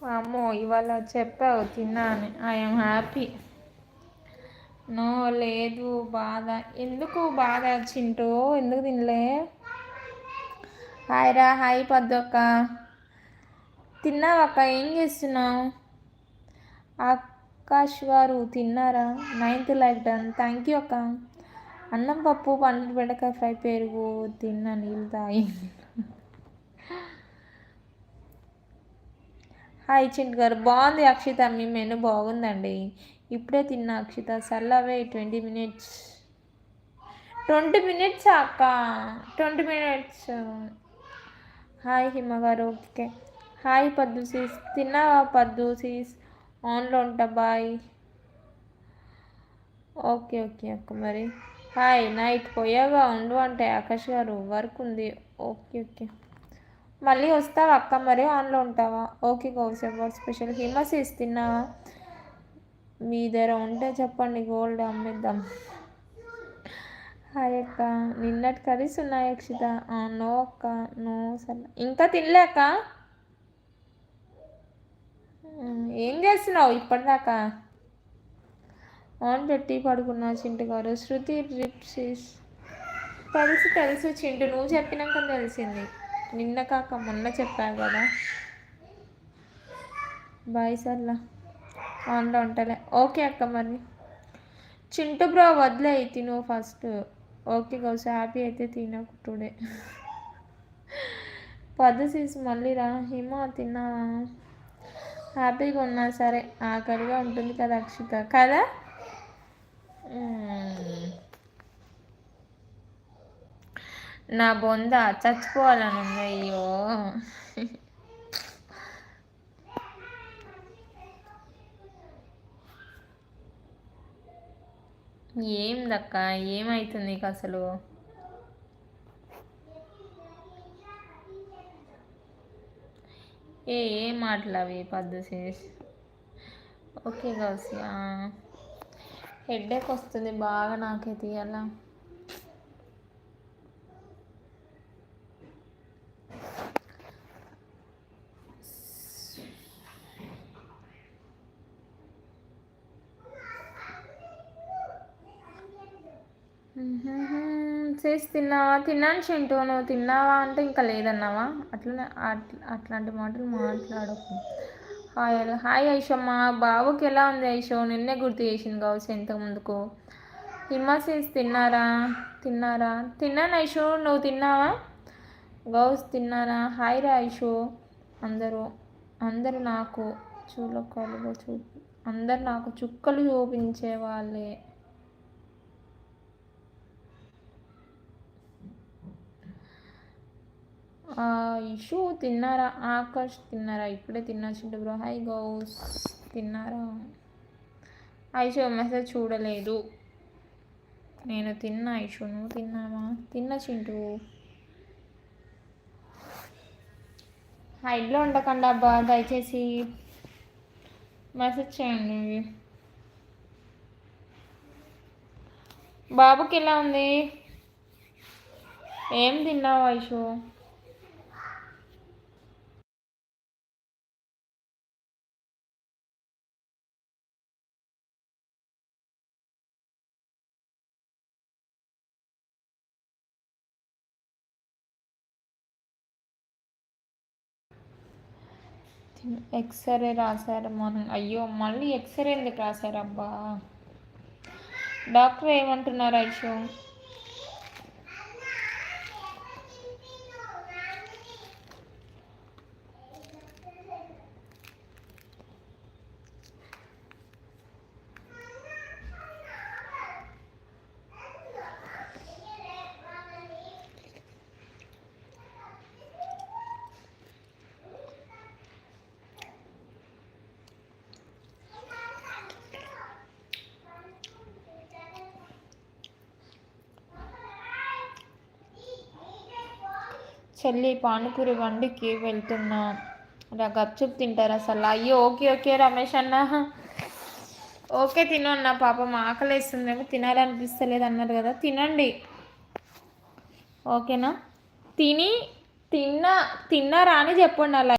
అమ్మో ఇవాళ చెప్పావు తిన్నా అని ఐఎమ్ హ్యాపీ. నో లేదు బాధ. ఎందుకు బాధ చింటూ, ఎందుకు తినలే? హాయ్ రా, హాయ్ పద్దొక్క. తిన్నావక్క? ఏం చేస్తున్నావు? ఆకాష్ గారు తిన్నారా? 9th like done, thank you అక్క. అన్నం పప్పు పన్నీర్ బెండకాయ ఫ్రై పెరుగు తిన్నా, నీళ్ళు తాగి. హాయ్ చింటు గారు, బాగుంది అక్షిత, మీ మెను బాగుందండి. ఇప్పుడే తిన్నా అక్షిత. సల్లవే 20 minutes. 20 minutes అక్క, 20 minutes. హాయ్ హిమ గారు, ఓకే. హాయ్ పద్దు సీస్, తిన్నావా పద్దు సీస్? ఆన్లో ఉంటా, బాయ్. ఓకే ఓకే అక్క. మరి హాయ్ నైట్ పోయాగా ఉండు అంటే ఆకాష్ గారు వర్క్ ఉంది. ఓకే ఓకే, మళ్ళీ వస్తావా అక్క? మరి ఆన్లో ఉంటావా? Okay గౌసెప్ special. హిమస్ ఇస్తున్నావా? మీ దగ్గర ఉంటే చెప్పండి, గోల్డ్ అమ్మేద్దాం. హాయ్ అక్క. నిన్నటి కర్రీస్ ఉన్నాయి అక్షిత. నో అక్క, నో సరే. ఇంకా తినలేక ఏం చేస్తున్నావు ఇప్పటిదాకా? ఆన్ పెట్టి పడుకున్నా చింటు గారు. శృతి రిప్సిస్, తెలుసు తెలుసు చింటు, నువ్వు చెప్పినాక తెలిసింది. నిన్న కాక మొన్న చెప్పావు కదా. బాయ్ సర్లా, ఆన్లో ఉంటలే. ఓకే అక్క. మరి చింటు బ్రో వదిలే, తిను ఫస్ట్. ఓకే గౌస్, హ్యాపీ అయితే తినకు టుడే. పదసీస్ మళ్ళీ రా. హిమ తిన్నావా? హ్యాపీగా ఉన్నా. సరే, ఆకలిగా ఉంటుంది కదా అక్షిత, కదా? నా బొంద చచ్చిపోవాలని ఉంది. అయ్యో ఏందక్క, ఏమవుతుంది నీకు అసలు? ఏం మాట్లావి పద్దు సేస్. ఓకే గౌసి, హెడ్ఏక్ వస్తుంది బాగా నాకైతే అలా. చేసి తిన్నావా? తిన్నాను చింటూ, నువ్వు తిన్నావా అంటే ఇంకా లేదన్నావా? అట్లనే అట్లాంటి మాటలు మాట్లాడకు. హాయ్ హాయ్ ఐషమ్మ. బాబుకి ఎలా ఉంది ఐషో? నిన్నే గుర్తు చేసింది కావచ్చు ఇంతకు ముందుకు. హిమాసీస్ తిన్నారా? తిన్నారా? తిన్నాను ఐషో, నువ్వు తిన్నావా? గౌస్ తిన్నారా? హాయ్ రా ఐషో. అందరూ అందరూ నాకు చూలకాలుగా అందరు నాకు చుక్కలు చూపించే వాళ్ళే. ఇషు తిన్నారా? ఆకాష్ తిన్నారా? ఇప్పుడే తిన్నా చింటు బ్రో. హాయ్ గౌస్, తిన్నారా? ఐషు మెసేజ్ చూడలేదు. నేను తిన్నా ఐషు, నువ్వు తిన్నావా? తిన్నా చింటూ. హైడ్లో ఉండకండి అబ్బా, దయచేసి మెసేజ్ చేయండి. బాబుకి ఎలా ఉంది? ఏం తిన్నావు ఐషు? ఎక్స్రే రాశారు మార్నింగ్. అయ్యో, మళ్ళీ ఎక్స్రే ఎందుకు రాశారు అబ్బా? డాక్టర్ ఏమంటున్నారు ఐషు? చెల్లి పానీపూరి బండికి వెళ్తున్నా రా, గప్చుప్ తింటారా అసలు? అయ్యో ఓకే ఓకే రమేష్ అన్న, ఓకే తిను అన్న. పాపం ఆకలి వేస్తుందేమో, తినాలనిపిస్తలేదు అన్నారు కదా, తినండి ఓకేనా? తిన్నారా అని చెప్పండి అలా.